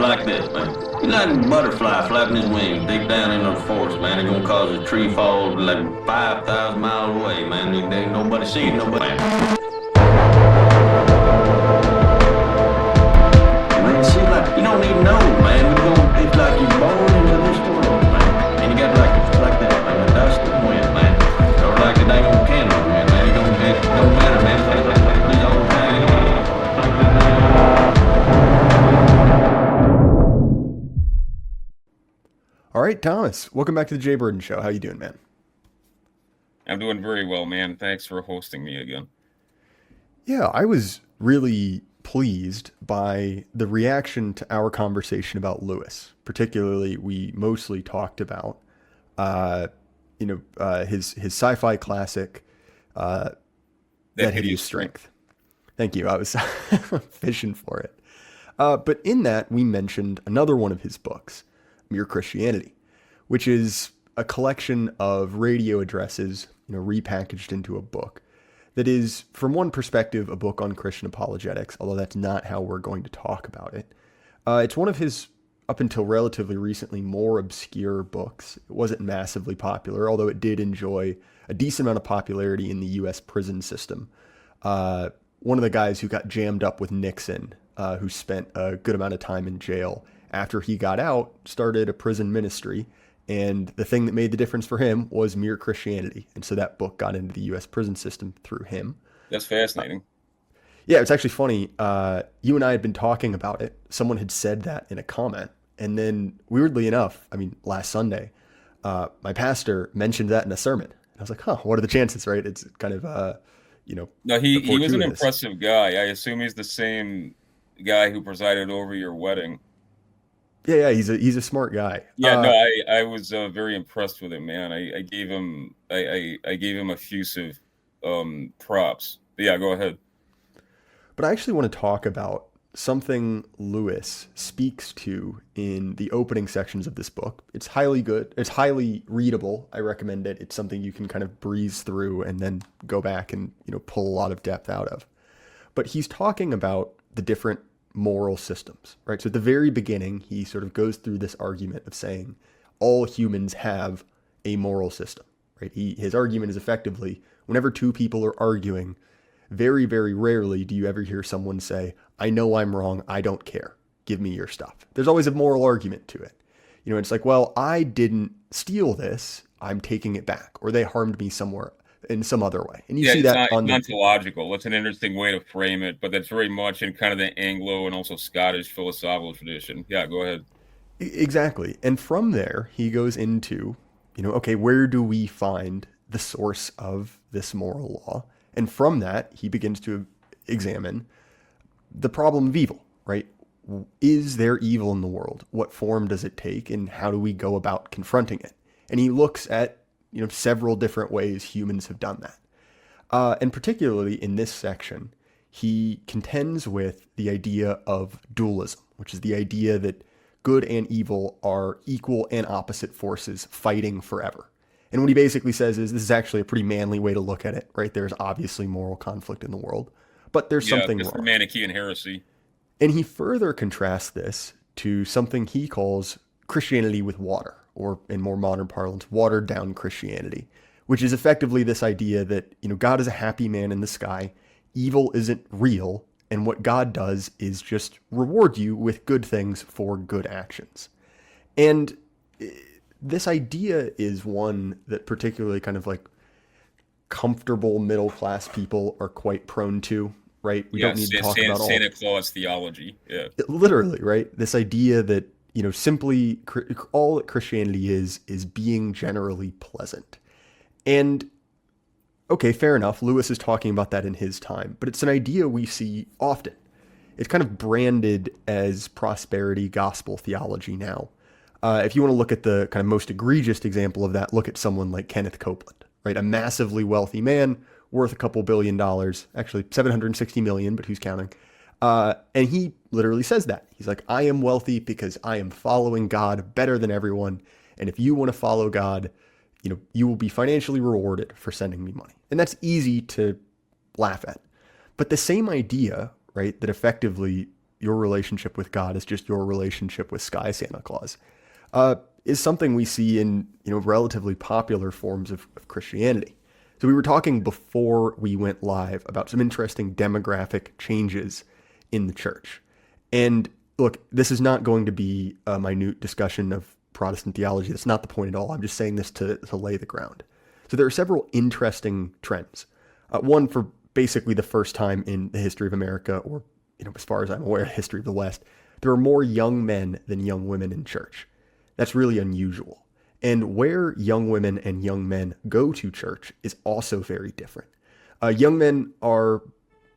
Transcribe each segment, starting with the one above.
like this, man. He's like a butterfly flapping his wings deep down in the forest, man. It's gonna cause a tree fall like 5,000 miles away, man. There ain't nobody seeing nobody. Man, see, like, you don't even know, man. It's like you're born into this world, man. And you got like that, man. The dust and wind, man. Or like the dang old candle, man. It don't matter, man. It's all the time. All right, Thomas, welcome back to the Jay Burden Show. How you doing, man? I'm doing very well, man. Thanks for hosting me again. Yeah, I was really pleased by the reaction to our conversation about Lewis. Particularly, we mostly talked about, his sci-fi classic, That Hideous Strength. Thank you. I was fishing for it. But in that, we mentioned another one of his books, Mere Christianity, which is a collection of radio addresses, repackaged into a book that is, from one perspective, a book on Christian apologetics, although that's not how we're going to talk about it. It's one of his, up until relatively recently, more obscure books. It wasn't massively popular, although it did enjoy a decent amount of popularity in the U.S. prison system. One of the guys who got jammed up with Nixon, who spent a good amount of time in jail, after he got out, started a prison ministry. And the thing that made the difference for him was Mere Christianity. And so that book got into the U.S. prison system through him. That's fascinating. Yeah, it's actually funny. You and I had been talking about it. Someone had said that in a comment. And then, weirdly enough, last Sunday, my pastor mentioned that in a sermon. And I was like, what are the chances, right? It's kind of, No, he was an impressive guy. I assume he's the same guy who presided over your wedding. Yeah, he's a smart guy. Yeah, I was very impressed with him, man. I gave him effusive props. But yeah, go ahead. But I actually want to talk about something Lewis speaks to in the opening sections of this book. It's highly good. It's highly readable. I recommend it. It's something you can kind of breeze through and then go back and pull a lot of depth out of. But he's talking about the different moral systems, right? So at the very beginning, he sort of goes through this argument of saying all humans have a moral system, right? His argument is effectively, whenever two people are arguing, very, very rarely do you ever hear someone say, I know I'm wrong, I don't care, give me your stuff. There's always a moral argument to it. It's like, well, I didn't steal this, I'm taking it back, or they harmed me somewhere in some other way. And you see that on ontological. That's an interesting way to frame it, but that's very much in kind of the Anglo and also Scottish philosophical tradition. Yeah, go ahead. Exactly. And from there, he goes into, okay, where do we find the source of this moral law? And from that, he begins to examine the problem of evil, right? Is there evil in the world? What form does it take? And how do we go about confronting it? And he looks at several different ways humans have done that. And particularly in this section, he contends with the idea of dualism, which is the idea that good and evil are equal and opposite forces fighting forever. And what he basically says is this is actually a pretty manly way to look at it, right? There's obviously moral conflict in the world, but there's something wrong. It's Manichaean heresy. And he further contrasts this to something he calls Christianity with water, or in more modern parlance, watered down Christianity, which is effectively this idea that, God is a happy man in the sky, evil isn't real, and what God does is just reward you with good things for good actions. And this idea is one that particularly kind of like comfortable middle-class people are quite prone to, right? We don't need to talk about Santa Claus theology. Yeah. Literally, right? This idea that simply all that Christianity is being generally pleasant. And okay, fair enough. Lewis is talking about that in his time, but it's an idea we see often. It's kind of branded as prosperity gospel theology now. If you want to look at the kind of most egregious example of that, look at someone like Kenneth Copeland, right? A massively wealthy man worth a couple $1 billion, actually 760 million, but who's counting? And he literally says that. He's like, I am wealthy because I am following God better than everyone. And if you want to follow God, you will be financially rewarded for sending me money. And that's easy to laugh at. But the same idea, right, that effectively your relationship with God is just your relationship with Sky Santa Claus, is something we see in, relatively popular forms of Christianity. So we were talking before we went live about some interesting demographic changes in the church. And look, this is not going to be a minute discussion of Protestant theology. That's not the point at all. I'm just saying this to lay the ground. So there are several interesting trends. One, for basically the first time in the history of America, or as far as I'm aware, the history of the West, there are more young men than young women in church. That's really unusual. And where young women and young men go to church is also very different. Young men are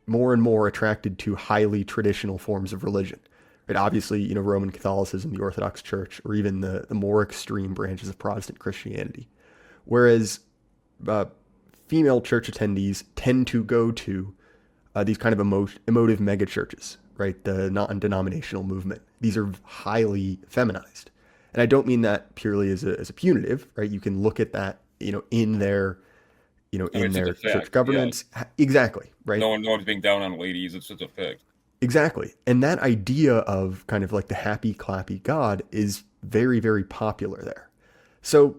more and more attracted to highly traditional forms of religion. Right? Obviously, Roman Catholicism, the Orthodox Church, or even the more extreme branches of Protestant Christianity. Whereas female church attendees tend to go to these kind of emotive megachurches, right? The non-denominational movement. These are highly feminized. And I don't mean that purely as a punitive, right? You can look at that, in their, in their church governance. Yeah. Exactly, right? No one's being down on ladies. It's just a fact. Exactly. And that idea of kind of like the happy, clappy God is very, very popular there. So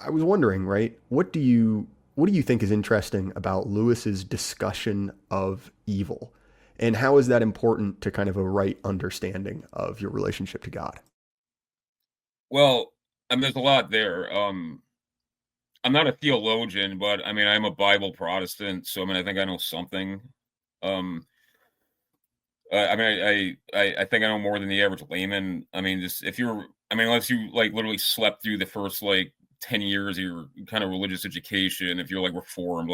I was wondering, right? What do you think is interesting about Lewis's discussion of evil? And how is that important to kind of a right understanding of your relationship to God? Well, there's a lot there. I'm not a theologian, but I'm a Bible Protestant, so I think I know something. I think I know more than the average layman. Just unless you like literally slept through the first 10 years of your kind of religious education, if you're reformed,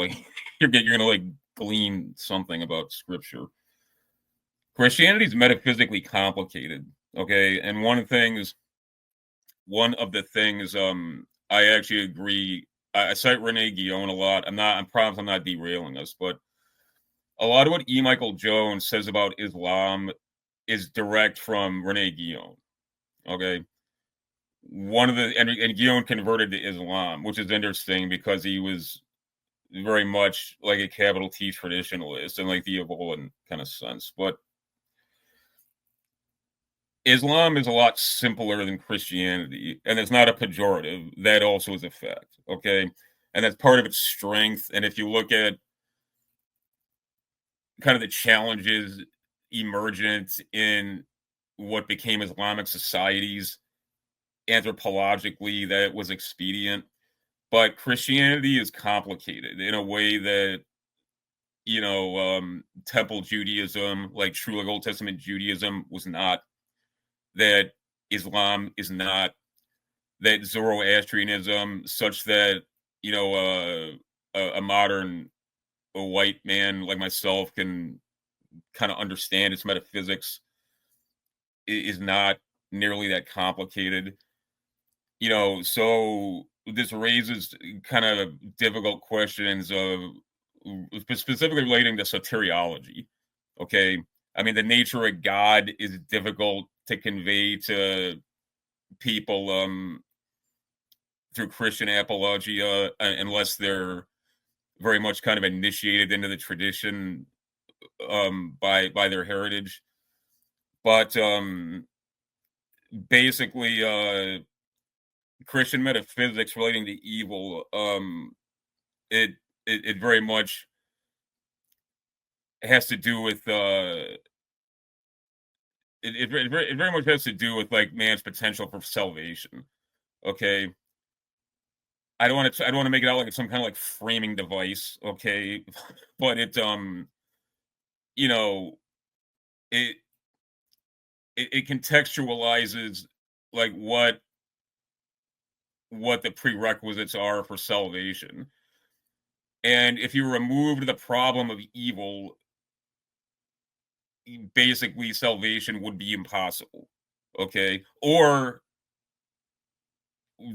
you're gonna glean something about scripture. Christianity is metaphysically complicated, okay, and one of the things I actually agree. I cite Rene Guillon a lot. I promise I'm not derailing us, but a lot of what E. Michael Jones says about Islam is direct from Rene Guillon. Okay, and Guillon converted to Islam, which is interesting because he was very much like a capital T traditionalist in the Evolan kind of sense, but Islam is a lot simpler than Christianity, and it's not a pejorative. That also is a fact, okay? And that's part of its strength. And if you look at kind of the challenges emergent in what became Islamic societies, anthropologically, that was expedient. But Christianity is complicated in a way that, Temple Judaism, true Old Testament Judaism, was not. That Islam is not, that Zoroastrianism, such that a modern white man like myself can kind of understand its metaphysics, is not nearly that complicated. So this raises kind of difficult questions of specifically relating to soteriology. Okay, the nature of God is difficult to convey to people through Christian apologia unless they're very much kind of initiated into the tradition by their heritage. But basically, Christian metaphysics relating to evil, it very much has to do with it very much has to do with man's potential for salvation. Okay, I don't want to make it out like it's some kind of framing device. Okay, but it it contextualizes what the prerequisites are for salvation. And if you remove the problem of evil, basically salvation would be impossible. Okay, or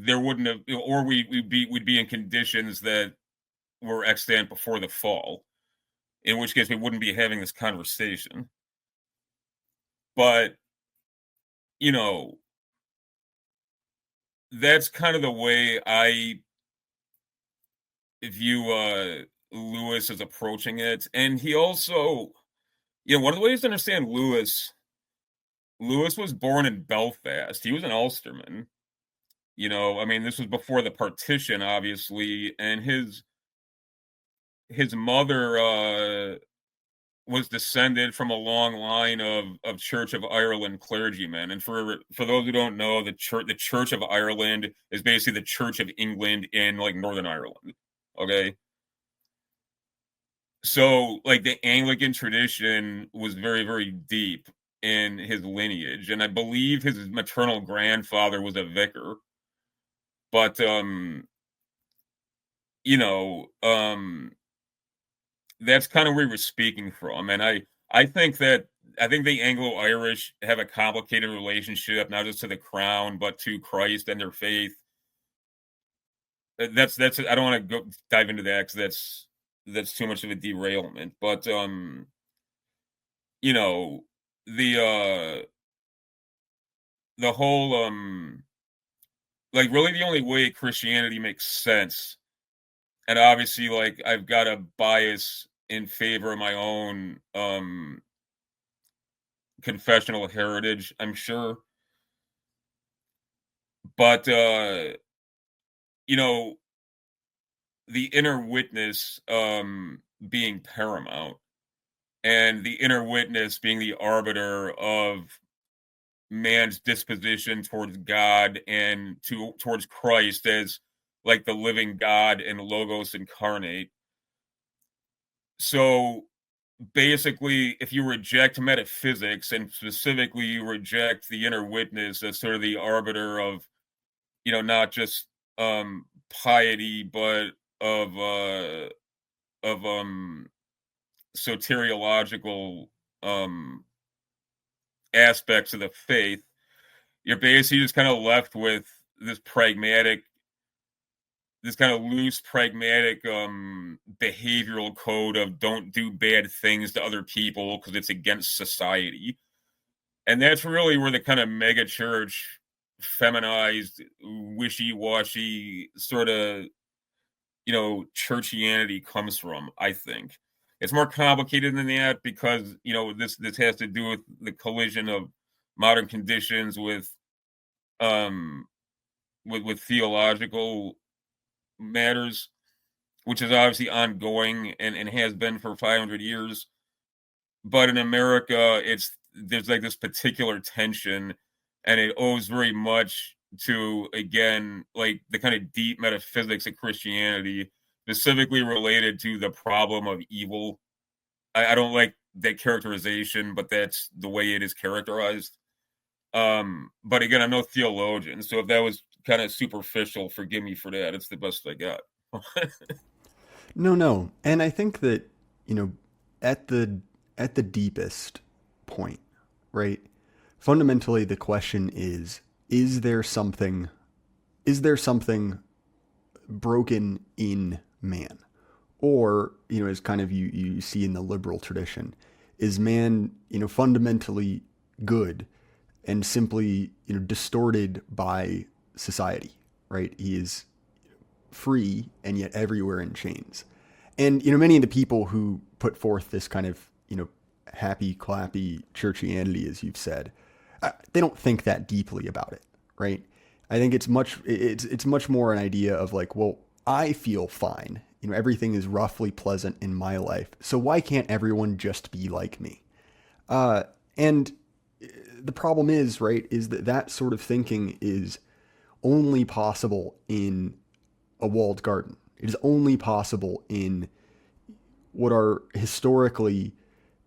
there wouldn't have, or we'd be in conditions that were extant before the fall, in which case we wouldn't be having this conversation. But that's kind of the way I view Lewis as approaching it. And he also, one of the ways to understand Lewis Lewis was born in Belfast. He was an Ulsterman. You know, I mean, this was before the partition, obviously, and his mother was descended from a long line of Church of Ireland clergymen. And for those who don't know, the Church of Ireland is basically the Church of England in like Northern Ireland. Okay. So like the Anglican tradition was very, very deep in his lineage. And I believe his maternal grandfather was a vicar. But you know, that's kind of where we're speaking from. And I think the Anglo-Irish have a complicated relationship, not just to the crown, but to Christ and their faith. That's I don't want to go dive into that because that's too much of a derailment. But you know, the whole like really the only way Christianity makes sense, and obviously like I've got a bias in favor of my own confessional heritage, I'm sure. But you know, the inner witness being paramount, and the inner witness being the arbiter of man's disposition towards God and towards Christ as like the living God and Logos incarnate. So basically, if you reject metaphysics, and specifically you reject the inner witness as sort of the arbiter of, you know, not just piety, but of soteriological aspects of the faith, you're basically just kind of left with this kind of loose, pragmatic behavioral code of don't do bad things to other people because it's against society. And that's really where the kind of mega church, feminized, wishy-washy sort of, you know, churchianity comes from, I think. It's more complicated than that because, you know, this has to do with the collision of modern conditions with theological matters, which is obviously ongoing and has been for 500 years. But in America, there's like this particular tension, and it owes very much to, again, like the kind of deep metaphysics of Christianity, specifically related to the problem of evil. I don't like that characterization, but that's the way it is characterized. But again, I'm no theologian, so if that was kind of superficial, forgive me for that. It's the best I got. No. And I think that, you know, at the deepest point, right? Fundamentally, the question is there something broken in man? Or, you know, as kind of you see in the liberal tradition, is man, you know, fundamentally good and simply, you know, distorted by society, right? He is free and yet everywhere in chains. And, you know, many of the people who put forth this kind of, you know, happy, clappy churchianity, as you've said, they don't think that deeply about it, right? I think it's much more an idea of like, well, I feel fine. You know, everything is roughly pleasant in my life. So why can't everyone just be like me? And the problem is, right, is that sort of thinking is only possible in a walled garden. It is only possible in what are historically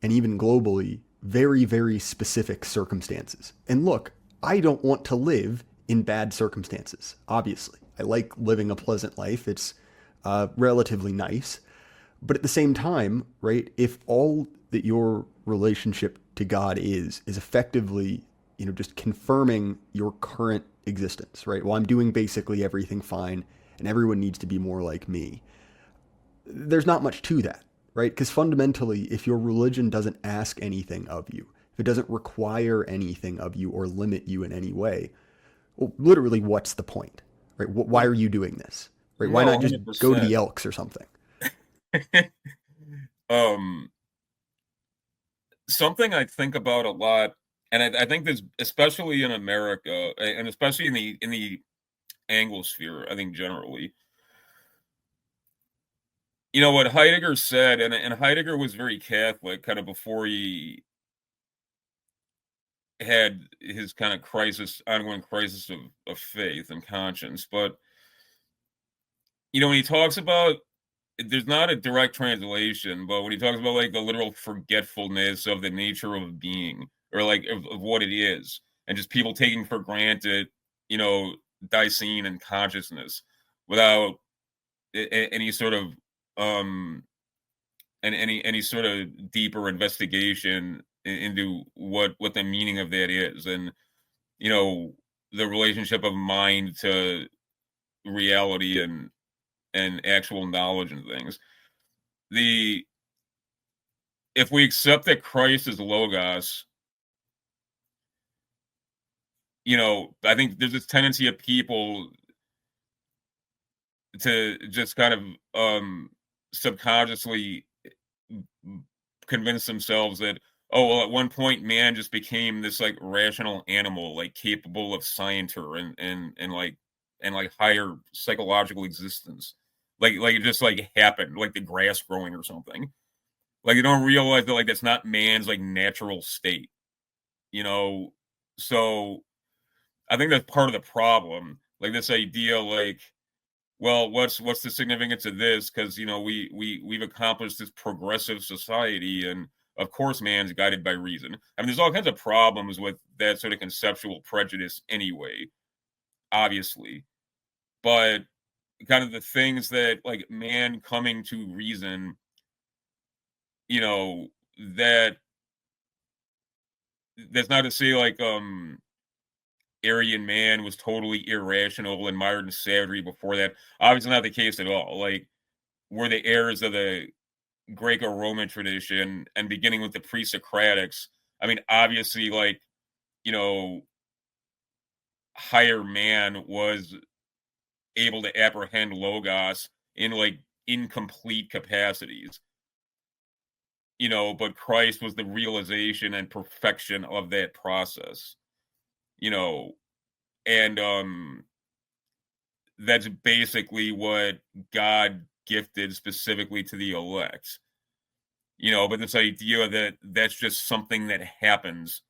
and even globally very, very specific circumstances. And look, I don't want to live in bad circumstances, obviously. I like living a pleasant life. It's relatively nice. But at the same time, right, if all that your relationship to God is effectively, you know, just confirming your current existence, right? Well, I'm doing basically everything fine and everyone needs to be more like me. There's not much to that, right? Because fundamentally, if your religion doesn't ask anything of you, if it doesn't require anything of you or limit you in any way, well, literally, what's the point, right? Why are you doing this, right? Why not just 100%. go to the Elks or something? Something I think about a lot, and I think this, especially in America, and especially in the Anglosphere, I think generally, you know what Heidegger said, and Heidegger was very Catholic, kind of before he had his kind of ongoing crisis of faith and conscience. But you know, when he talks about, there's not a direct translation, but when he talks about like the literal forgetfulness of the nature of being, or like of what it is, and just people taking for granted, you know, Dasein and consciousness without any sort of and any sort of deeper investigation into what the meaning of that is, and you know, the relationship of mind to reality and actual knowledge and things. If we accept that Christ is Logos, you know, I think there's this tendency of people to just kind of subconsciously convince themselves that, oh, well, at one point man just became this like rational animal, like capable of scienter and like higher psychological existence. Like it just like happened, like the grass growing or something. Like you don't realize that like that's not man's like natural state, you know. So I think that's part of the problem. Like this idea, like, well, what's the significance of this? Because you know we've accomplished this progressive society, and of course man's guided by reason. I mean, there's all kinds of problems with that sort of conceptual prejudice anyway, obviously, but kind of the things that like man coming to reason, you know, that's not to say like Aryan man was totally irrational and modern savagery before that. Obviously not the case at all. Like we're the heirs of the Greco-Roman tradition, and beginning with the pre-Socratics. I mean, obviously, like, you know, higher man was able to apprehend Logos in like incomplete capacities, you know, but Christ was the realization and perfection of that process, you know, and that's basically what God gifted specifically to the elect, you know. But this idea that that's just something that happens,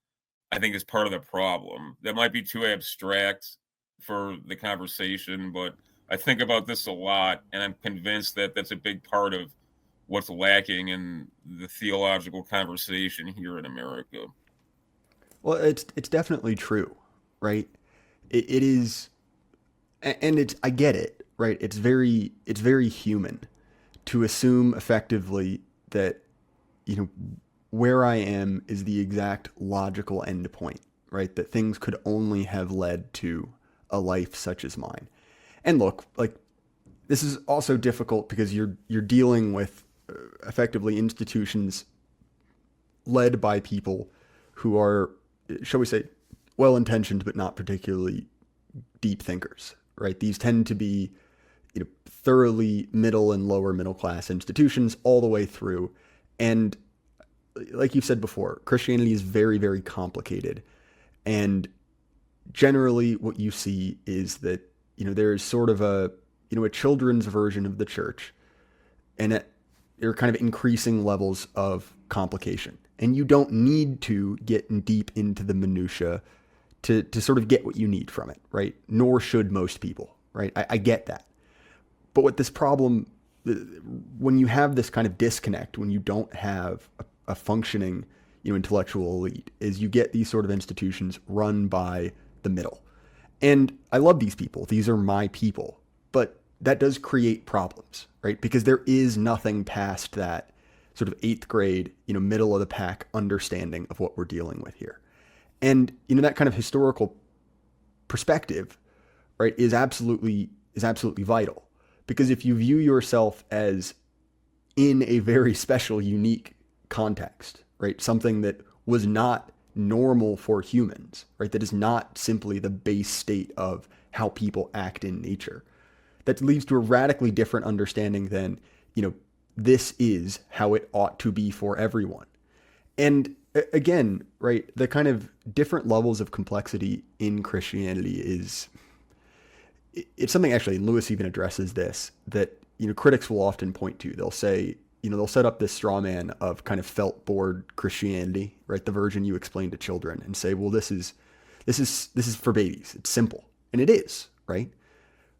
I think, is part of the problem. That might be too abstract for the conversation, but I think about this a lot, and I'm convinced that that's a big part of what's lacking in the theological conversation here in America. Well, it's definitely true, right? It is, and it's, I get it, right? It's very human to assume effectively that, you know, where I am is the exact logical endpoint, right? That things could only have led to a life such as mine. And look, like, this is also difficult because you're dealing with effectively institutions led by people who are, shall we say, well-intentioned but not particularly deep thinkers, right? These tend to be, you know, thoroughly middle and lower middle class institutions all the way through. And like you said before, Christianity is very, very complicated. And generally what you see is that, you know, there's sort of a, you know, a children's version of the church, and there are kind of increasing levels of complication. And you don't need to get deep into the minutia to sort of get what you need from it, right? Nor should most people, right? I get that. But what this problem, when you have this kind of disconnect, when you don't have a functioning, you know, intellectual elite, is you get these sort of institutions run by the middle. And I love these people. These are my people. But that does create problems, right? Because there is nothing past that sort of 8th grade, you know, middle of the pack understanding of what we're dealing with here. And, you know, that kind of historical perspective, right, is absolutely vital. Because if you view yourself as in a very special, unique context, right, something that was not normal for humans, right, that is not simply the base state of how people act in nature, that leads to a radically different understanding than, you know, this is how it ought to be for everyone. And again, right, the kind of different levels of complexity in Christianity is, it's something actually, and Lewis even addresses this, that, critics will often point to. They'll say, they'll set up this straw man of kind of felt board Christianity, right? The version you explain to children, and say, well, this is for babies. It's simple. And it is, right?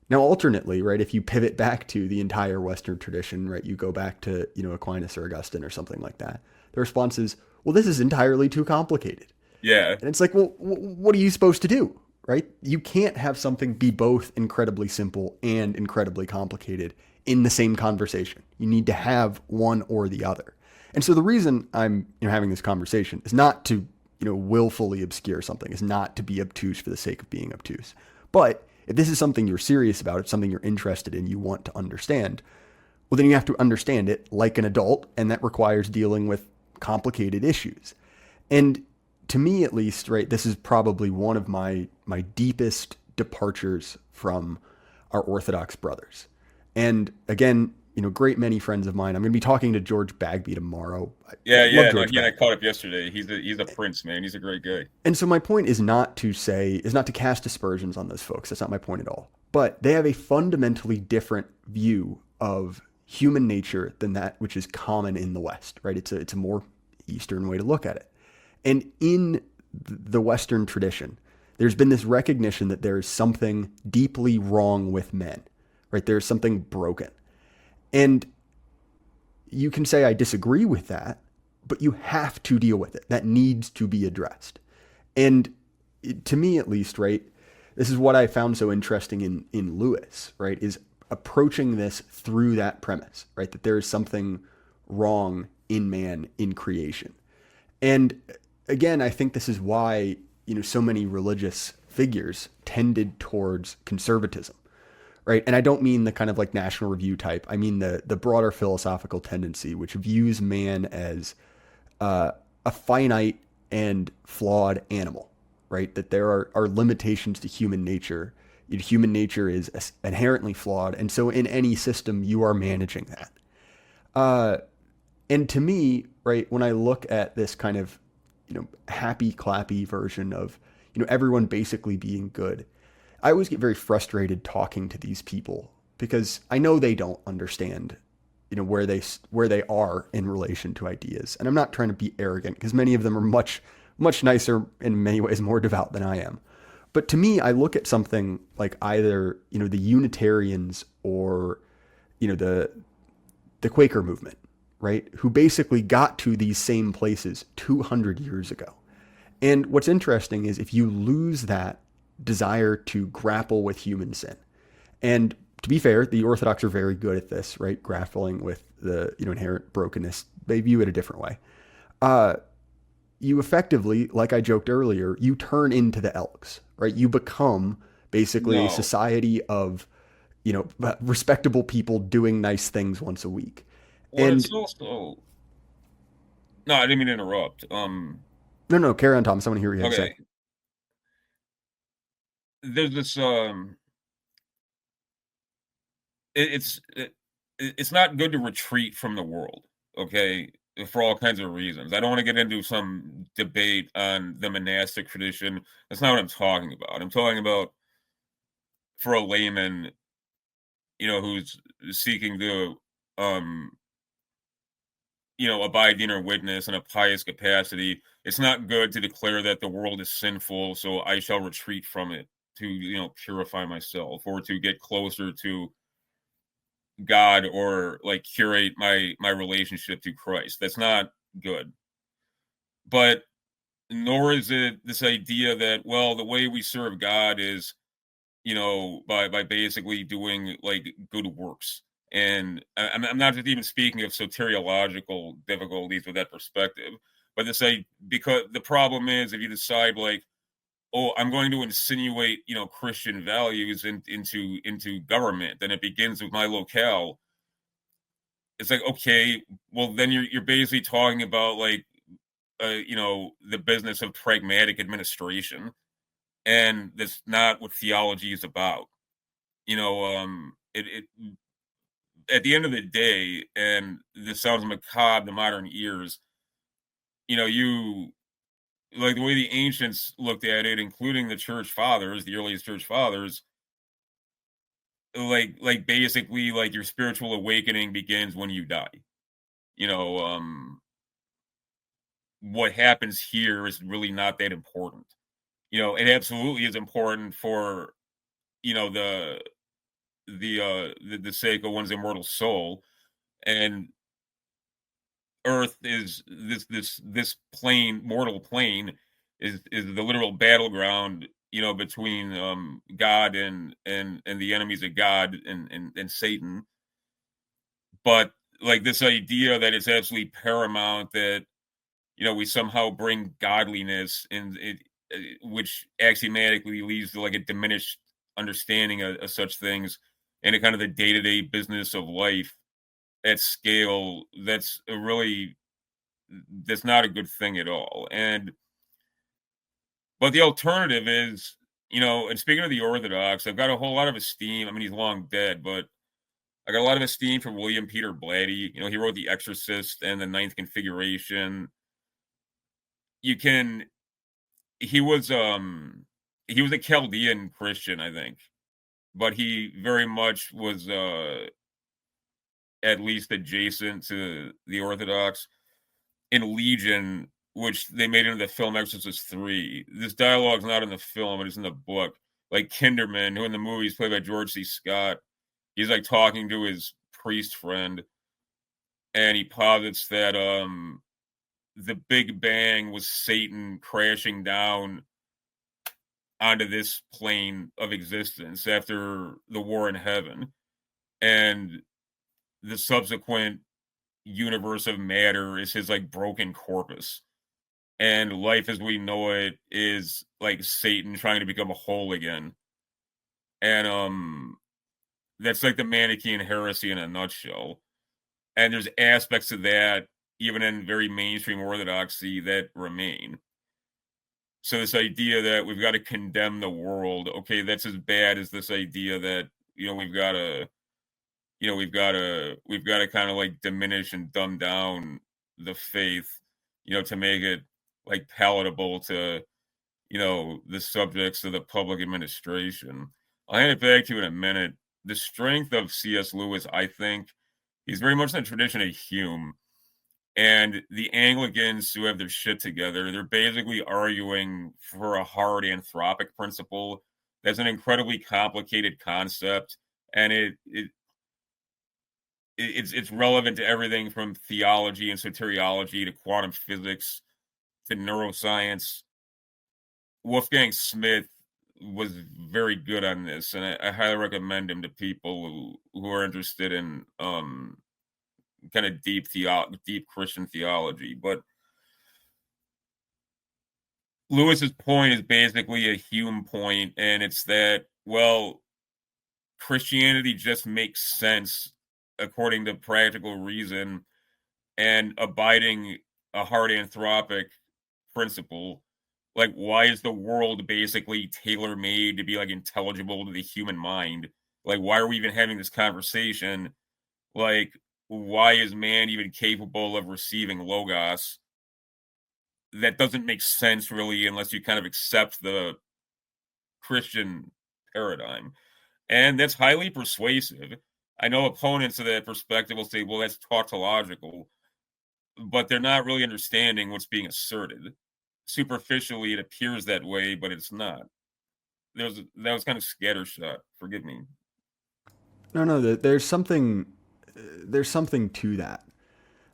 Now, alternately, right, if you pivot back to the entire Western tradition, right, you go back to, Aquinas or Augustine or something like that, the response is, well, this is entirely too complicated. Yeah. And it's like, well, what are you supposed to do, right? You can't have something be both incredibly simple and incredibly complicated in the same conversation. You need to have one or the other. And so the reason I'm having this conversation is not to willfully obscure something, is not to be obtuse for the sake of being obtuse. But if this is something you're serious about, it's something you're interested in, you want to understand, well, then you have to understand it like an adult, and that requires dealing with complicated issues. And to me, at least, right, this is probably one of my deepest departures from our Orthodox brothers. And again, great many friends of mine. I'm going to be talking to George Bagby tomorrow. Yeah. No, He and I caught up yesterday. He's a prince, man. He's a great guy. And so my point is not to cast aspersions on those folks. That's not my point at all. But they have a fundamentally different view of human nature than that which is common in the West, right? It's a more Eastern way to look at it. And in the Western tradition, there's been this recognition that there is something deeply wrong with men, right? There's something broken. And you can say, I disagree with that, but you have to deal with it. That needs to be addressed. And to me, at least, right, this is what I found so interesting in Lewis, right, is approaching this through that premise, right, that there is something wrong in man, in creation. And again, I think this is why, so many religious figures tended towards conservatism, right? And I don't mean the kind of like National Review type. I mean the broader philosophical tendency, which views man as a finite and flawed animal, right? That there are limitations to human nature. Human nature is inherently flawed. And so in any system, you are managing that. And to me, right, when I look at this kind of, happy clappy version of, everyone basically being good, I always get very frustrated talking to these people because I know they don't understand, where they are in relation to ideas. And I'm not trying to be arrogant because many of them are much, much nicer, in many ways more devout than I am. But to me, I look at something like either, the Unitarians or, the Quaker movement, right? Who basically got to these same places 200 years ago. And what's interesting is if you lose that desire to grapple with human sin, and to be fair, the Orthodox are very good at this, right? Grappling with the inherent brokenness. They view it a different way. You effectively, like I joked earlier, you turn into the Elks, right? You become basically a society of, respectable people doing nice things once a week. Well, and it's also... No, I didn't mean to interrupt. No, carry on, Thomas. I want to hear what you have to say. There's this it's not good to retreat from the world, okay, for all kinds of reasons. I don't want to get into some debate on the monastic tradition. That's not what I'm talking about. I'm talking about for a layman, who's seeking to abide inner witness in a pious capacity. It's not good to declare that the world is sinful, so I shall retreat from it to, purify myself or to get closer to God or like curate my relationship to Christ. That's not good. But nor is it this idea that, well, the way we serve God is, by basically doing like good works. And I'm not just even speaking of soteriological difficulties with that perspective, but to say, because the problem is if you decide like, oh, I'm going to insinuate, Christian values into government, then it begins with my locale. It's like, okay, well, then you're basically talking about like, the business of pragmatic administration, and that's not what theology is about. It at the end of the day, and this sounds macabre to modern ears, you like the way the ancients looked at it, including the church fathers, the earliest church fathers, like basically like your spiritual awakening begins when you die. You know, what happens here is really not that important. It absolutely is important for, the sake of one's immortal soul. And Earth is this plane, mortal plane, is the literal battleground, between God and the enemies of God and Satan. But like this idea that it's absolutely paramount that we somehow bring godliness in it, which axiomatically leads to like a diminished understanding of such things and a kind of the day-to-day business of life at scale. That's not a good thing at all. But the alternative is, and speaking of the Orthodox, I've got a whole lot of esteem. I mean, he's long dead, but I got a lot of esteem for William Peter Blatty. He wrote The Exorcist and the Ninth Configuration. He was a Chaldean Christian, I think, but he very much was at least adjacent to the Orthodox. In Legion, which they made into the film Exorcist 3, this dialogue's not in the film, it's in the book. Like Kinderman, who in the movie is played by George C. Scott, he's like talking to his priest friend, and he posits that the Big Bang was Satan crashing down onto this plane of existence after the war in heaven, and the subsequent universe of matter is his like broken corpus, and life as we know it is like Satan trying to become a whole again. And that's like the Manichaean heresy in a nutshell. And there's aspects of that even in very mainstream orthodoxy that remain. So this idea that we've got to condemn the world, okay, that's as bad as this idea that we've got to kind of like diminish and dumb down the faith, to make it like palatable to the subjects of the public administration. I'll hand it back to you in a minute. The strength of C.S. Lewis, I think, he's very much in the tradition of Hume. And the Anglicans who have their shit together, they're basically arguing for a hard anthropic principle. That's an incredibly complicated concept, and it's relevant to everything from theology and soteriology to quantum physics to neuroscience. Wolfgang Smith was very good on this, and I highly recommend him to people who are interested in kind of deep Christian theology. But Lewis's point is basically a Hume point, and it's that, well, Christianity just makes sense according to practical reason, and abiding a hard anthropic principle. Like, why is the world basically tailor-made to be like intelligible to the human mind? Like, why are we even having this conversation? Like, why is man even capable of receiving logos? That doesn't make sense really unless you kind of accept the Christian paradigm. And that's highly persuasive. I know opponents of that perspective will say, well, that's tautological, but they're not really understanding what's being asserted. Superficially, it appears that way, but it's not. That was kind of scattershot. Forgive me. No, there's something to that.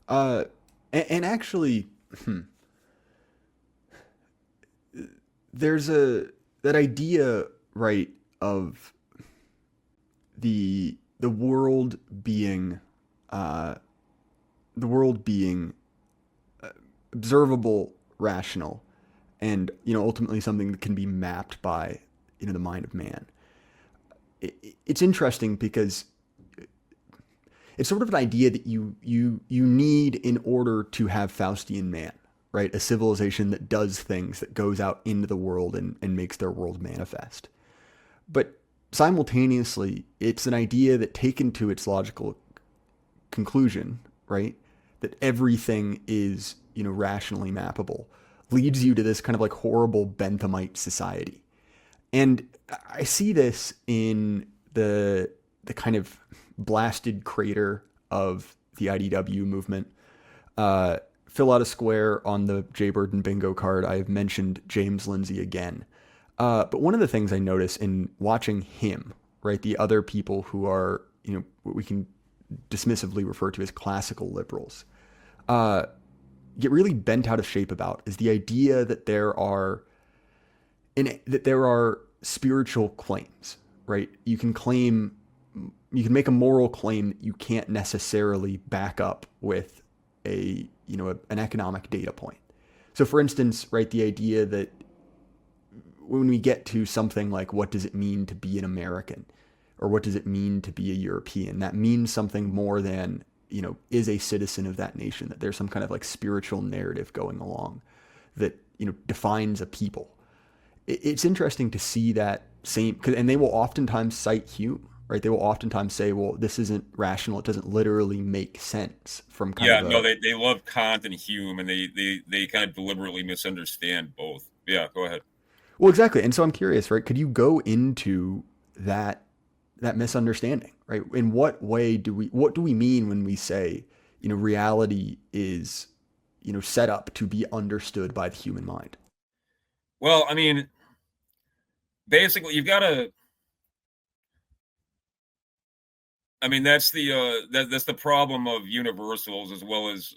And actually, there's that idea, right, of the world being observable, rational, and ultimately something that can be mapped by the mind of man. It's interesting because it's sort of an idea that you need in order to have Faustian man, right? A civilization that does things, that goes out into the world and makes their world manifest. But simultaneously, it's an idea that, taken to its logical conclusion, right, that everything is rationally mappable, leads you to this kind of like horrible Benthamite society. And I see this in the kind of blasted crater of the IDW movement. Fill out a square on the Jaybird and Bingo card. I have mentioned James Lindsay again. But one of the things I notice in watching him, right, the other people who are, what we can dismissively refer to as classical liberals, get really bent out of shape about is the idea that there are spiritual claims, right? You can make a moral claim that you can't necessarily back up with an economic data point. So for instance, right, the idea that when we get to something like what does it mean to be an American or what does it mean to be a European, that means something more than, is a citizen of that nation, that there's some kind of like spiritual narrative going along that, defines a people. It's interesting to see that same, and they will oftentimes cite Hume, right? They will oftentimes say, well, this isn't rational. It doesn't literally make sense from kind of they love Kant and Hume, and they kind of deliberately misunderstand both. Yeah, go ahead. Well, exactly. And so I'm curious, right? Could you go into that misunderstanding, right? In what way what do we mean when we say, reality is, set up to be understood by the human mind? Well, I mean, basically, you've got to. I mean, that's the problem of universals, as well as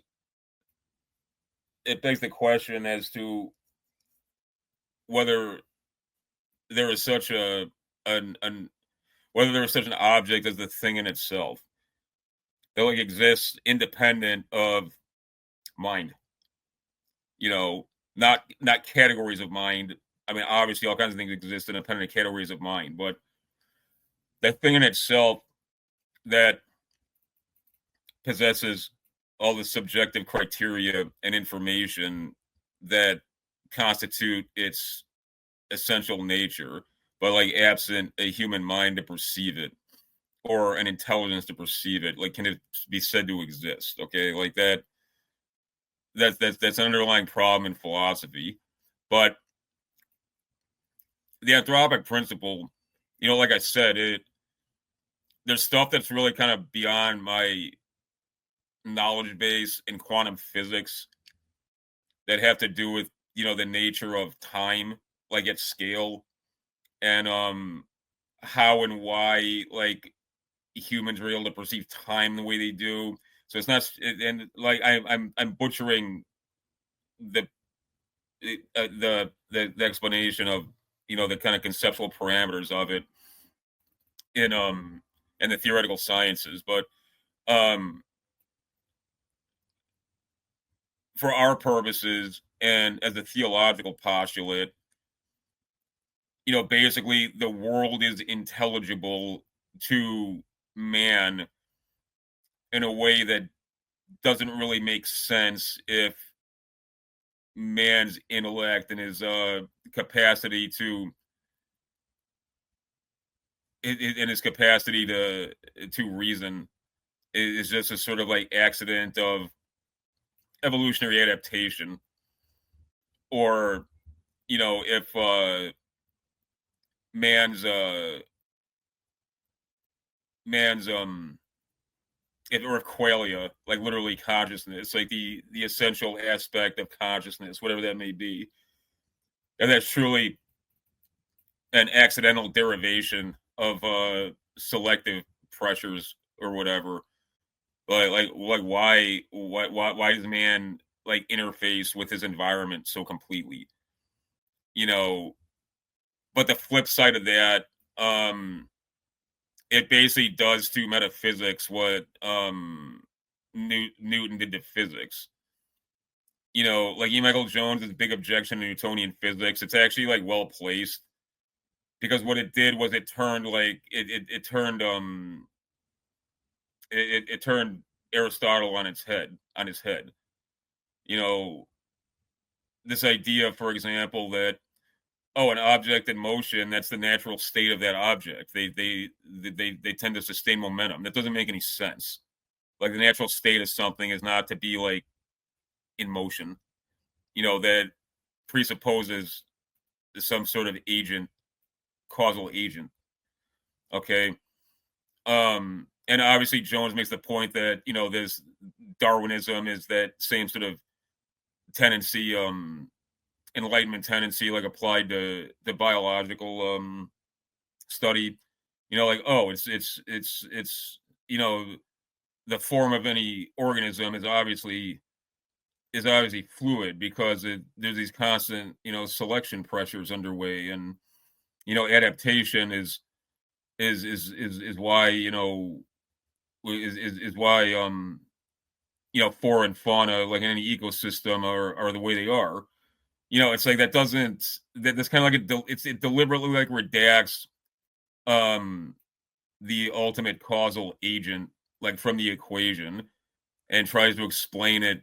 it begs the question as to whether there is such whether there is such an object as the thing in itself that like exists independent of mind. Not categories of mind. I mean, obviously, all kinds of things exist independent of categories of mind, but that thing in itself that possesses all the subjective criteria and information that constitute its essential nature, but like absent a human mind to perceive it or an intelligence to perceive it, like can it be said to exist? Okay, like that's an underlying problem in philosophy. But the anthropic principle, like I said, there's stuff that's really kind of beyond my knowledge base in quantum physics that have to do with the nature of time, like at scale, and how and why like humans are able to perceive time the way they do. So it's not, and like I'm butchering the explanation of the kind of conceptual parameters of it in the theoretical sciences, but for our purposes and as a theological postulate, basically the world is intelligible to man in a way that doesn't really make sense if man's intellect and his capacity to reason is just a sort of like accident of evolutionary adaptation, or if man's or qualia, like literally consciousness, like the essential aspect of consciousness, whatever that may be, and that's truly an accidental derivation of selective pressures or whatever. Like why does man like interface with his environment so completely? But the flip side of that, it basically does to metaphysics what Newton did to physics. Like E. Michael Jones' big objection to Newtonian physics, it's actually like well placed, because what it did was it turned Aristotle on his head. This idea, for example, that an object in motion, that's the natural state of that object. They tend to sustain momentum. That doesn't make any sense. Like the natural state of something is not to be like in motion, that presupposes some sort of agent, causal agent. Okay. And obviously Jones makes the point that, this Darwinism is that same sort of tendency, Enlightenment tendency, like applied to the biological study, like, oh, it's the form of any organism is obviously fluid because there's these constant, selection pressures underway, and adaptation is why is why flora and fauna, like in any ecosystem, are the way they are. It's like that's kind of like it deliberately like redacts the ultimate causal agent, like, from the equation, and tries to explain it.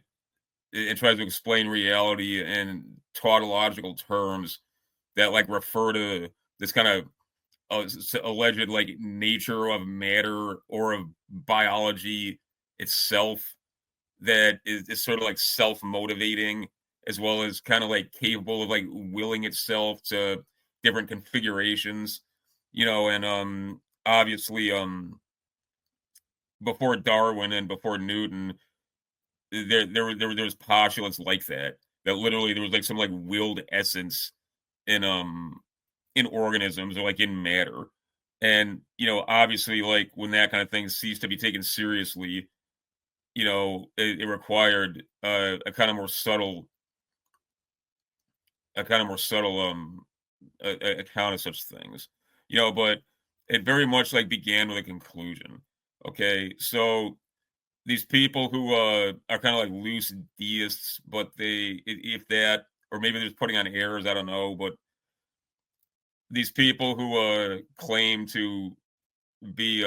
It tries to explain reality in tautological terms that, like, refer to this kind of alleged, like, nature of matter or of biology itself that is sort of like self-motivating, as well as kind of like capable of like willing itself to different configurations, and obviously before Darwin and before Newton, there was postulates like that literally there was like some like willed essence in organisms, or like in matter. And obviously, like, when that kind of thing ceased to be taken seriously, it required a kind of more subtle account of such things, but it very much like began with a conclusion. Okay, so these people who are kind of like loose deists, but if that, or maybe they're just putting on airs, I don't know, but these people who claim to be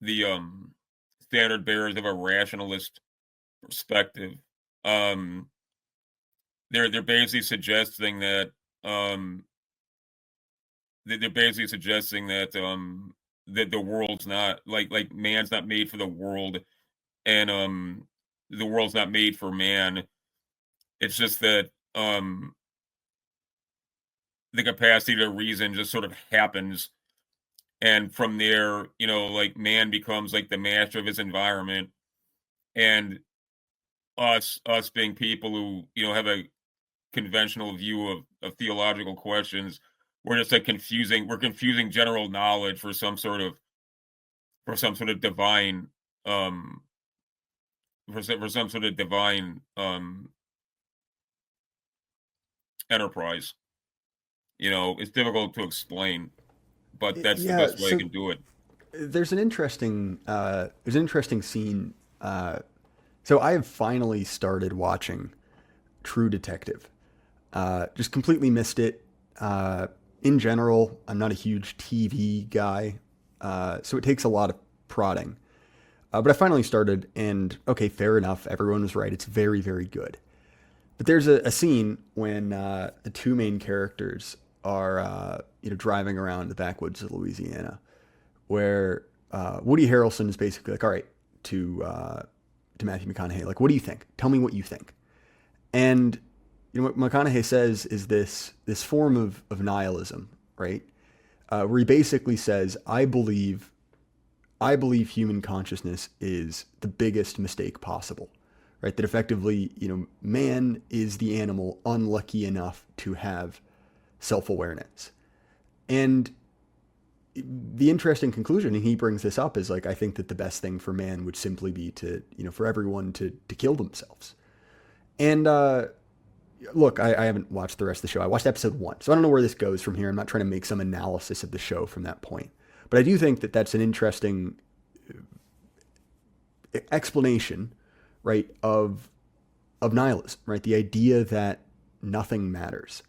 the standard bearers of a rationalist perspective, they're basically suggesting that that the world's not like man's not made for the world, and the world's not made for man. It's just that the capacity to reason just sort of happens, and from there, like, man becomes like the master of his environment, and us being people who have a conventional view of theological questions, we're just like confusing general knowledge for some sort of divine enterprise. It's difficult to explain, but that's the best way I can do it. There's an interesting scene. So I have finally started watching True Detective. Just completely missed it. In general, I'm not a huge TV guy, so it takes a lot of prodding. But I finally started, and okay, fair enough. Everyone was right. It's very, very good. But there's a scene when the two main characters are driving around the backwoods of Louisiana, where Woody Harrelson is basically like, all right, to Matthew McConaughey, like, what do you think? Tell me what you think. And what McConaughey says is this form of nihilism, right? Where he basically says, I believe human consciousness is the biggest mistake possible, right? That effectively, man is the animal unlucky enough to have self-awareness. And the interesting conclusion, and he brings this up, is like, I think that the best thing for man would simply be to, for everyone to kill themselves. And look, I haven't watched the rest of the show. I watched episode 1, so I don't know where this goes from here. I'm not trying to make some analysis of the show from that point. But I do think that that's an interesting explanation, right, of nihilism, right? The idea that nothing matters.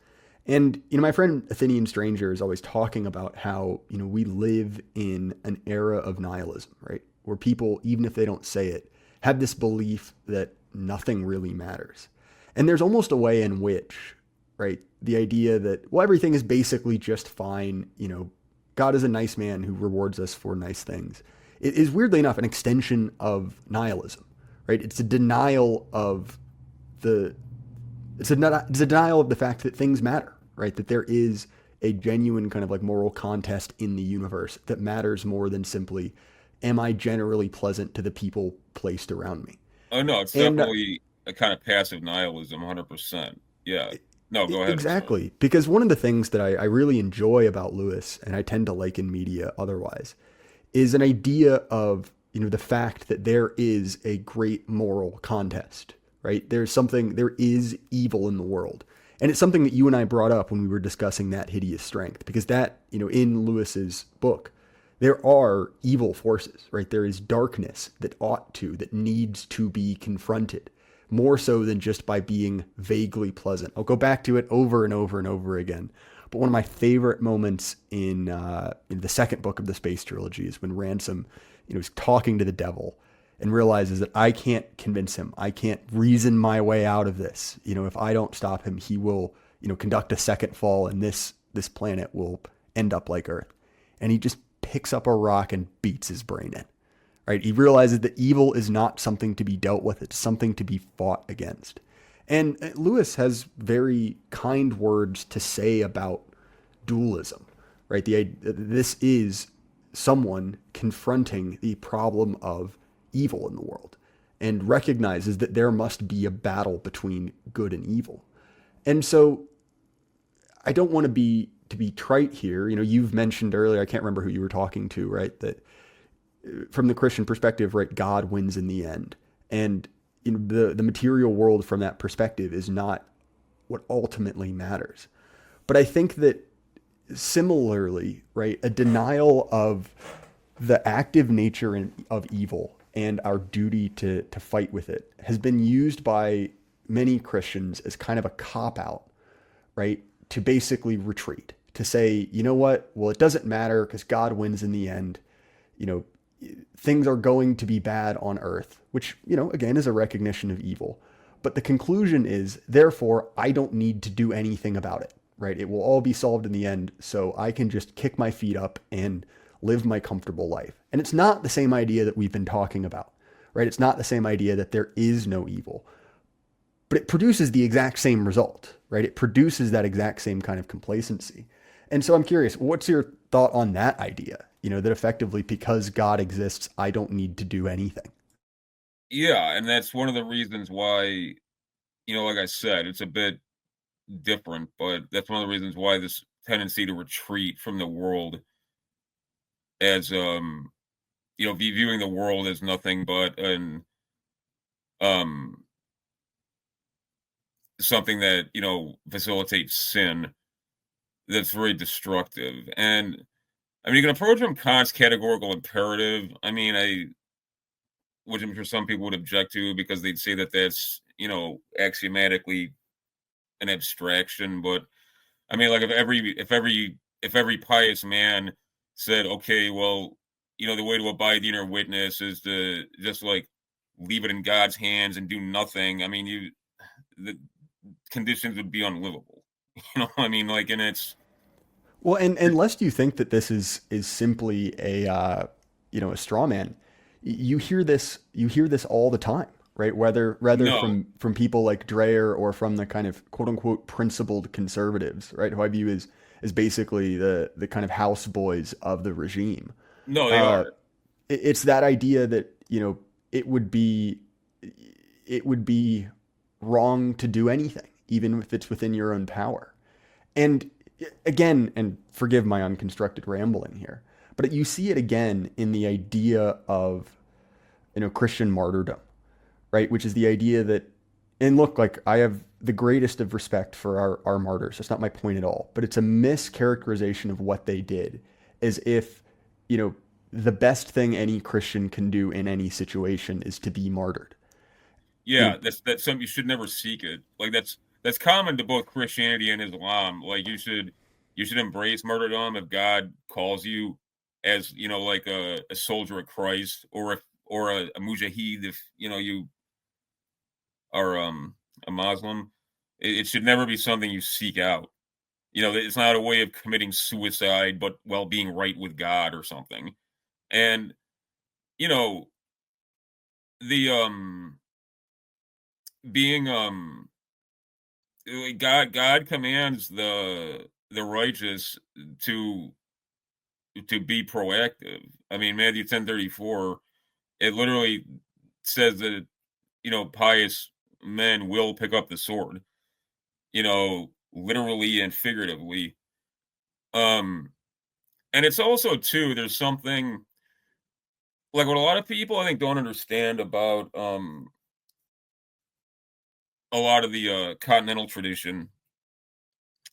And, my friend Athenian Stranger is always talking about how, we live in an era of nihilism, right? Where people, even if they don't say it, have this belief that nothing really matters. And there's almost a way in which, right, the idea that, well, everything is basically just fine, God is a nice man who rewards us for nice things, it is weirdly enough an extension of nihilism, right? It's a denial of the it's a denial of the fact that things matter, right? That there is a genuine kind of like moral contest in the universe that matters more than simply, am I generally pleasant to the people placed around me? Oh no, it's And definitely a kind of passive nihilism, 100%. Yeah. No, go ahead. I'm sorry. exactly, because one of the things that I really enjoy about Lewis, and I tend to like in media otherwise, is an idea of, the fact that there is a great moral contest, right? There is evil in the world. And it's something that you and I brought up when we were discussing That Hideous Strength, because that, in Lewis's book, there are evil forces, right? There is darkness that needs to be confronted more so than just by being vaguely pleasant. I'll go back to it over and over and over again. But one of my favorite moments in the second book of the Space Trilogy is when Ransom, is talking to the devil and realizes that I can't convince him. I can't reason my way out of this. If I don't stop him, he will, conduct a second fall, and this planet will end up like Earth. And he just picks up a rock and beats his brain in. Right? He realizes that evil is not something to be dealt with. It's something to be fought against. And Lewis has very kind words to say about dualism, right? This is someone confronting the problem of evil in the world and recognizes that there must be a battle between good and evil. And so I don't want to be trite here. You've mentioned earlier, I can't remember who you were talking to, right? That from the Christian perspective, right, God wins in the end. And the material world from that perspective is not what ultimately matters. But I think that similarly, right, a denial of the active nature of evil and our duty to fight with it has been used by many Christians as kind of a cop-out, right, to basically retreat, to say, you know what, well, it doesn't matter because God wins in the end. Things are going to be bad on earth, which, again, is a recognition of evil. But the conclusion is, therefore, I don't need to do anything about it, right? It will all be solved in the end, so I can just kick my feet up and live my comfortable life. And it's not the same idea that we've been talking about, right? It's not the same idea that there is no evil, but it produces the exact same result, right? It produces that exact same kind of complacency. And so I'm curious, what's your thought on that idea? That effectively, because God exists, I don't need to do anything. Yeah, and that's one of the reasons why, like I said, it's a bit different, but that's one of the reasons why this tendency to retreat from the world as viewing the world as nothing but an um something that, facilitates sin, that's very destructive. And I mean, you can approach from Kant's categorical imperative. I mean, which I'm sure some people would object to because they'd say that that's, axiomatically an abstraction. But I mean, like if every pious man said, okay, well, the way to abide the inner witness is to just like leave it in God's hands and do nothing. I mean, the conditions would be unlivable. I mean, like, and it's Well, and unless you think that this is simply a straw man, you hear this all the time, right? Whether no, from people like Dreyer or from the kind of quote unquote principled conservatives, right? Who I view as basically the kind of houseboys of the regime. no, they Uh, are. it's that idea that it would be wrong to do anything, even if it's within your own power. And again, and forgive my unconstructed rambling here, but you see it again in the idea of Christian martyrdom, right? Which is the idea that, and look, like I have the greatest of respect for our martyrs. That's not my point at all, but it's a mischaracterization of what they did, as if the best thing any Christian can do in any situation is to be martyred. You know, Yeah, that's something you should never seek it. Like that's common to both Christianity and Islam. Like you should embrace martyrdom if God calls you as like a soldier of Christ, or a mujahid if you are a Muslim. It should never be something you seek out. It's not a way of committing suicide, but while being right with God or something. And you know the being God commands the righteous to be proactive. I mean, Matthew 10:34, it literally says that, pious men will pick up the sword, literally and figuratively. Um, and it's also too, there's something like what a lot of people I think don't understand about a lot of the continental tradition,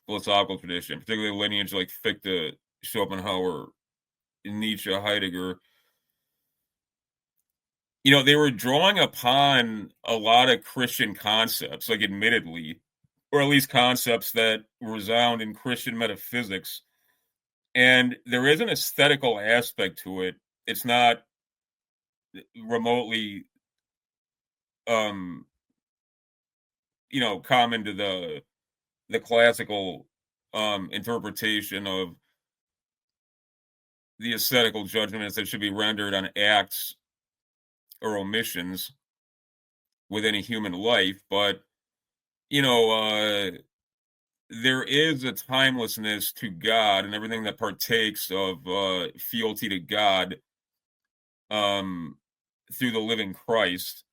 philosophical tradition, particularly lineage like Fichte, Schopenhauer, Nietzsche, Heidegger. They were drawing upon a lot of Christian concepts, like admittedly, or at least concepts that resound in Christian metaphysics. And there is an aesthetical aspect to it. It's not remotely, um, common to the classical interpretation of the aesthetical judgments that should be rendered on acts or omissions within a human life. But, there is a timelessness to God and everything that partakes of fealty to God through the living Christ.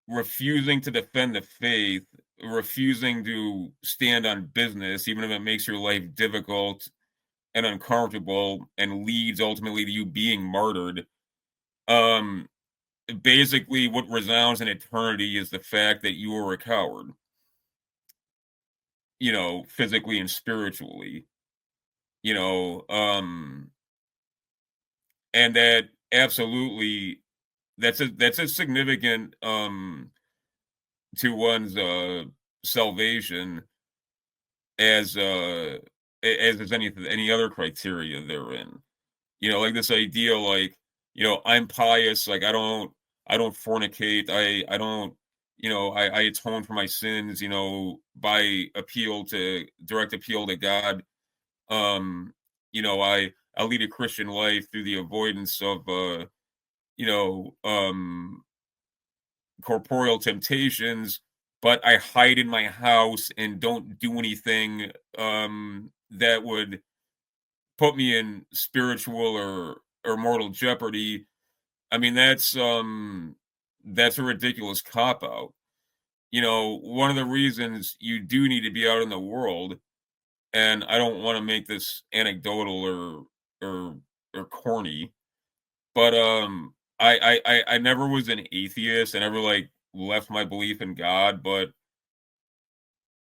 Refusing to defend the faith, refusing to stand on business, even if it makes your life difficult and uncomfortable and leads ultimately to you being martyred. Basically, what resounds in eternity is the fact that you are a coward, physically and spiritually, you know, um, and that absolutely that's a significant to one's salvation as as is any other criteria therein. Like this idea, like, I'm pious, like I don't fornicate, I don't, I atone for my sins, by direct appeal to God. Um, I lead a Christian life through the avoidance of you know, um corporeal temptations, but I hide in my house and don't do anything that would put me in spiritual or mortal jeopardy. I mean, that's a ridiculous cop out. One of the reasons you do need to be out in the world, and I don't want to make this anecdotal or or corny, but I never was an atheist. I never like left my belief in God, but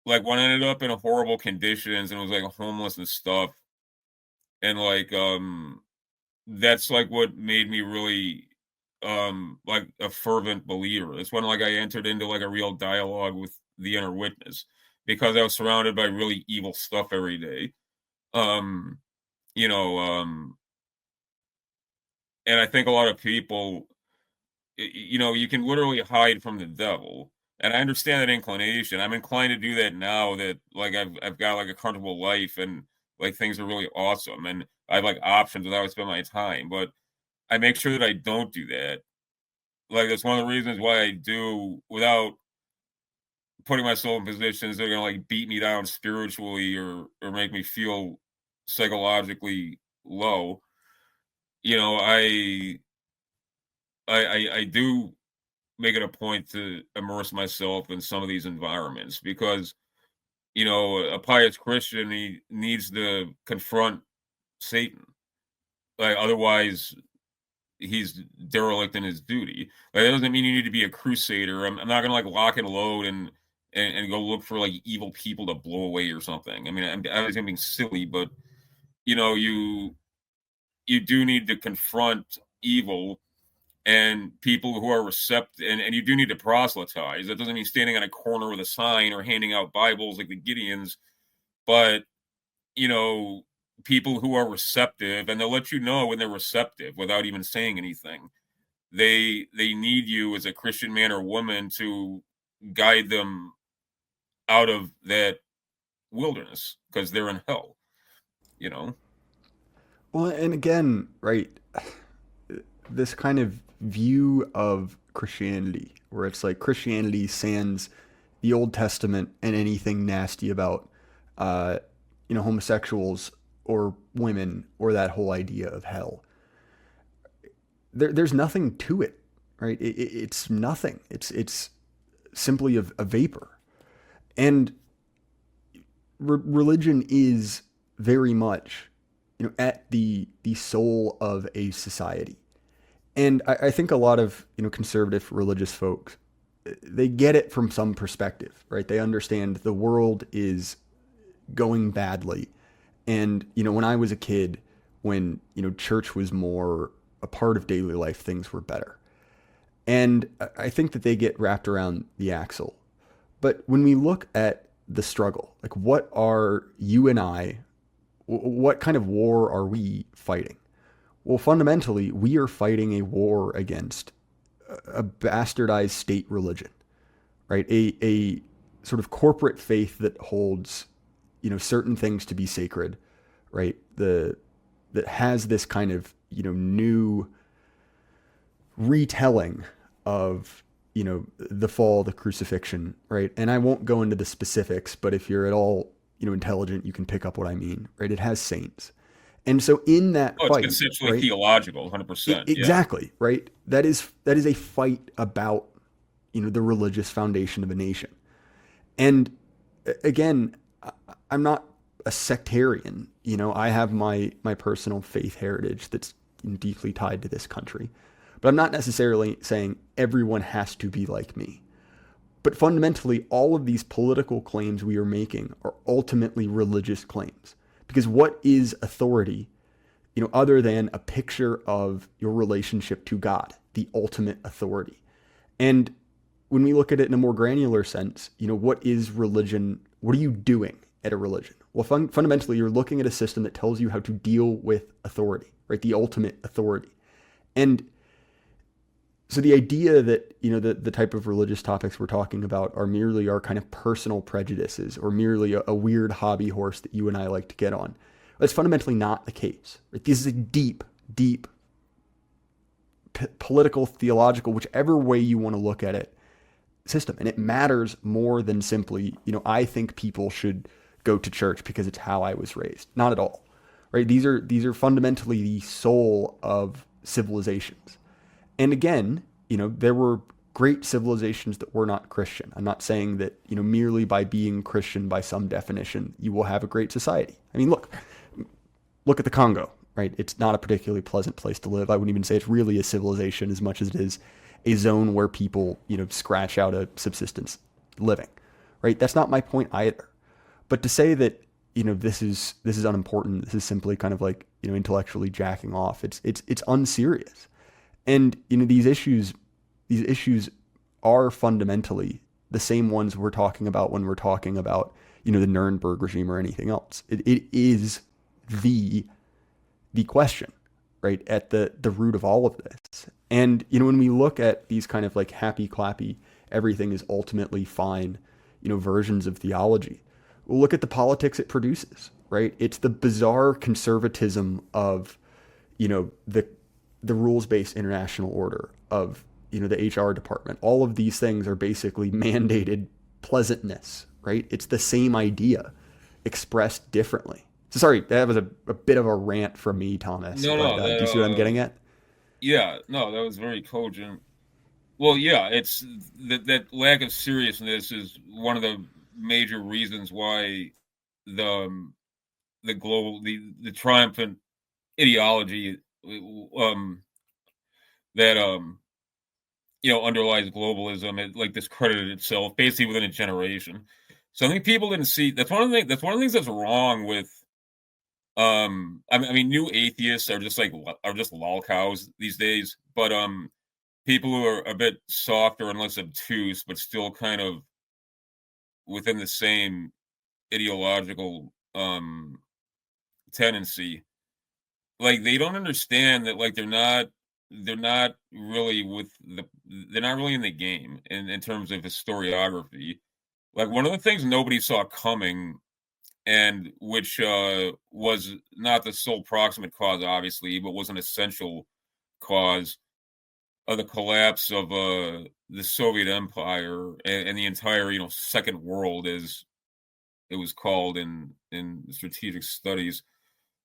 like when I ended up in horrible conditions and was like homeless and stuff, and like that's like what made me really like a fervent believer. It's when like I entered into like a real dialogue with the inner witness, because I was surrounded by really evil stuff every day. Um, you know, and I think a lot of people, you can literally hide from the devil. And I understand that inclination. I'm inclined to do that now that like I've got like a comfortable life and like things are really awesome and I have like options that I would spend my time. But I make sure that I don't do that. Like that's one of the reasons why I do, without putting myself in positions that are gonna like beat me down spiritually or make me feel psychologically low. You know, I do make it a point to immerse myself in some of these environments because a pious Christian, he needs to confront Satan. Like otherwise he's derelict in his duty. Like that doesn't mean you need to be a crusader. I'm not gonna like lock and load and go look for like evil people to blow away or something. I mean, I was being silly, but you do need to confront evil and people who are receptive, and you do need to proselytize. That doesn't mean standing on a corner with a sign or handing out Bibles like the Gideons, but you know, people who are receptive, and they'll let you know when they're receptive without even saying anything. They need you as a Christian man or woman to guide them out of that wilderness because they're in hell, you know. Well, and again, right, this kind of view of Christianity, where it's like Christianity sans the Old Testament and anything nasty about, homosexuals or women or that whole idea of hell. There's nothing to it, right? It's nothing. It's simply a vapor. And religion is very much, at the soul of a society. And I think a lot of, conservative religious folks, they get it from some perspective, right? They understand the world is going badly. And, when I was a kid, when, church was more a part of daily life, things were better. And I think that they get wrapped around the axle. But when we look at the struggle, like what are you and I, what kind of war are we fighting? Well, fundamentally, we are fighting a war against a bastardized state religion, right? A sort of corporate faith that holds, certain things to be sacred, right? That has this kind of, new retelling of, the fall, the crucifixion, right? And I won't go into the specifics, but if you're at all, intelligent, you can pick up what I mean, right? It has saints. And so in that fight, it's conceptually right, theological, 100%. Exactly, right? That is a fight about, the religious foundation of a nation. And again, I'm not a sectarian. I have my personal faith heritage that's deeply tied to this country. But I'm not necessarily saying everyone has to be like me. But fundamentally, all of these political claims we are making are ultimately religious claims. Because what is authority, other than a picture of your relationship to God, the ultimate authority? And when we look at it in a more granular sense, what is religion? What are you doing at a religion? Well, fundamentally, you're looking at a system that tells you how to deal with authority, right? The ultimate authority. And so the idea that, the type of religious topics we're talking about are merely our kind of personal prejudices or merely a weird hobby horse that you and I like to get on, that's fundamentally not the case. Right? This is a deep, deep political, theological, whichever way you want to look at it, system. And it matters more than simply, I think people should go to church because it's how I was raised. Not at all. Right? These are fundamentally the soul of civilizations. And again, there were great civilizations that were not Christian. I'm not saying that, merely by being Christian by some definition, you will have a great society. I mean, look at the Congo, right? It's not a particularly pleasant place to live. I wouldn't even say it's really a civilization as much as it is a zone where people, scratch out a subsistence living, right? That's not my point either. But to say that, this is unimportant, this is simply kind of like, intellectually jacking off. It's unserious. And, these issues are fundamentally the same ones we're talking about when we're talking about, the Nuremberg regime or anything else. It is the question, right, at the root of all of this. And, when we look at these kind of like happy clappy, everything is ultimately fine, versions of theology, we'll look at the politics it produces, right? It's the bizarre conservatism of, the rules-based international order of, the HR department. All of these things are basically mandated pleasantness, right? It's the same idea expressed differently. So sorry, that was a bit of a rant from me, Thomas. No, do you see what I'm getting at? Yeah, no, that was very cogent. Well, yeah, it's that lack of seriousness is one of the major reasons why the triumphant ideology that underlies globalism, it discredited itself basically within a generation. So I think people didn't see that's one of the things that's wrong with I mean new atheists are just lol cows these days, but people who are a bit softer and less obtuse but still kind of within the same ideological tendency, they don't understand that they're not really in the game in terms of historiography. One of the things nobody saw coming, and which was not the sole proximate cause, obviously, but was an essential cause, the collapse of the Soviet Empire and the entire, Second World, as it was called in strategic studies,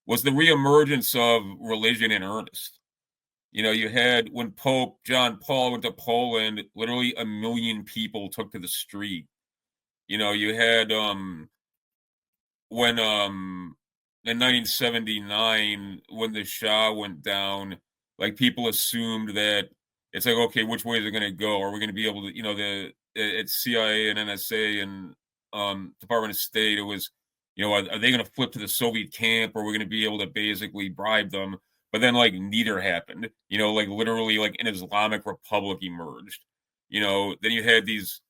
was the reemergence of religion in earnest. You had, when Pope John Paul went to Poland, literally 1 million people took to the street. You had when in 1979, when the Shah went down, like, people assumed that it's like, okay, which way is it going to go? Are we going to be able to, it's CIA and NSA and Department of State, it was, are they going to flip to the Soviet camp, or are we going to be able to basically bribe them? But then, like, neither happened. Like, literally, like, an Islamic Republic emerged. Then you had these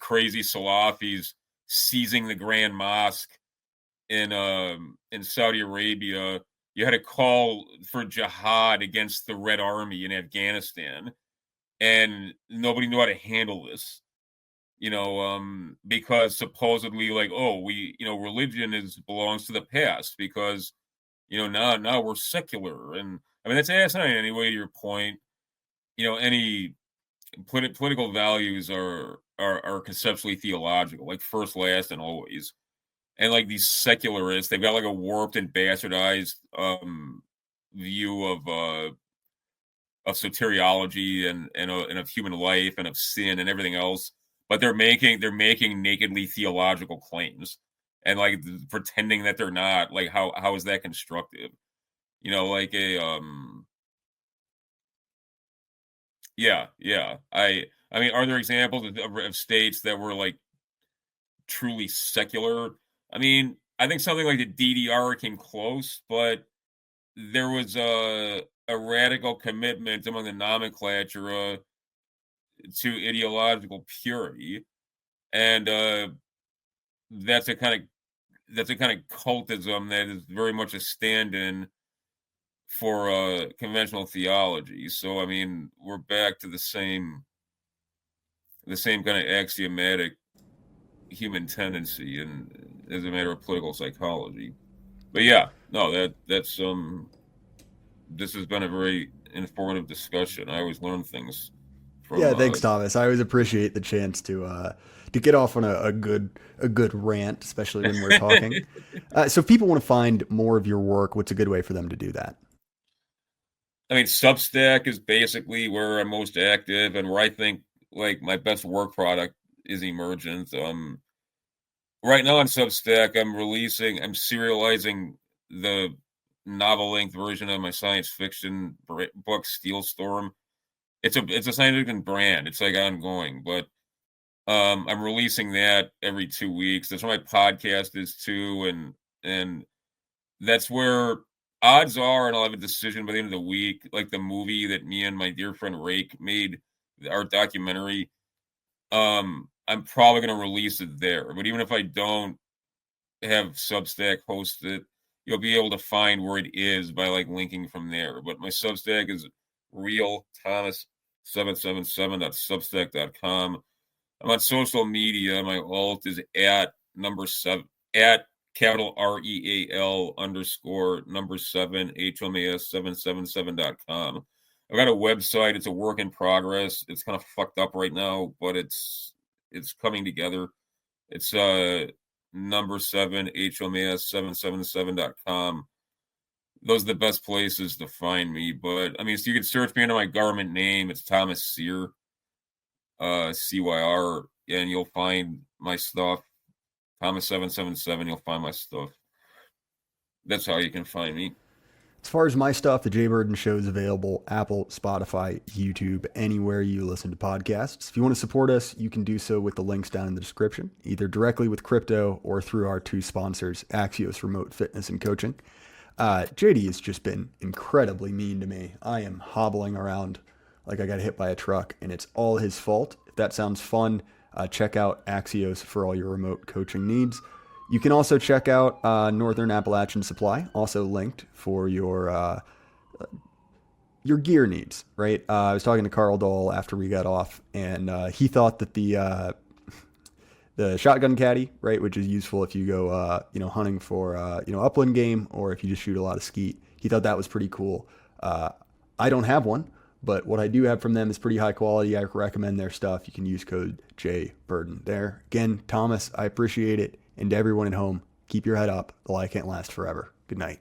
crazy Salafis seizing the Grand Mosque in Saudi Arabia. You had a call for jihad against the Red Army in Afghanistan, and nobody knew how to handle this. Because supposedly, like, religion belongs to the past, because now we're secular. And I mean, that's asinine anyway, to your point. Any political values are conceptually theological, like first, last, and always. And, like, these secularists, they've got, like, a warped and bastardized view of soteriology and of human life and of sin and everything else. But they're making nakedly theological claims, and, like, pretending that they're not. Like, how is that constructive? Like a yeah. I mean, are there examples of states that were, like, truly secular? I mean, I think something like the DDR came close, but there was a radical commitment among the nomenclature to ideological purity, and that's a kind of cultism that is very much a stand-in for conventional theology. So, I mean, we're back to the same kind of axiomatic human tendency, and as a matter of political psychology. But yeah, no, that's this has been a very informative discussion. I always learn things from Thanks, Thomas. I always appreciate the chance to get off on a good rant, especially when we're talking. So if people want to find more of your work, what's a good way for them to do that? I mean, Substack is basically where I'm most active, and where I think, like, my best work product is emergent. Right now on Substack, I'm serializing the novel-length version of my science fiction book, Steel Storm. It's a science fiction brand. It's, like, ongoing, but I'm releasing that every 2 weeks. That's where my podcast is too, and that's where odds are, and I'll have a decision by the end of the week, like the movie that me and my dear friend Rake made, our documentary. I'm probably going to release it there. But even if I don't have Substack host it, you'll be able to find where it is by, like, linking from there. But my Substack is real Thomas777.substack.com. I'm on social media. My alt is at capital REAL _7 HMAS777.com. I've got a website. It's a work in progress. It's kind of fucked up right now, but it's coming together. It's 7 HMAS777.com. Those are the best places to find me. But I mean, so you can search me under my government name. It's Thomas Cyr, CYR, and you'll find my stuff. Thomas777, you'll find my stuff. That's how you can find me. As far as my stuff, the Jay Burden Show is available Apple, Spotify, YouTube, anywhere you listen to podcasts. If you want to support us, you can do so with the links down in the description, either directly with crypto or through our two sponsors, Axios Remote Fitness and Coaching. JD has just been incredibly mean to me. I am hobbling around like I got hit by a truck, and it's all his fault. If that sounds fun, check out Axios for all your remote coaching needs. You can also check out Northern Appalachian Supply, also linked for your gear needs, right? I was talking to Carl Dahl after we got off, and he thought that the shotgun caddy, right, which is useful if you go hunting for upland game, or if you just shoot a lot of skeet. He thought that was pretty cool. I don't have one, but what I do have from them is pretty high quality. I recommend their stuff. You can use code JBurden there. Again, Thomas, I appreciate it. And to everyone at home, keep your head up. The lie can't last forever. Good night.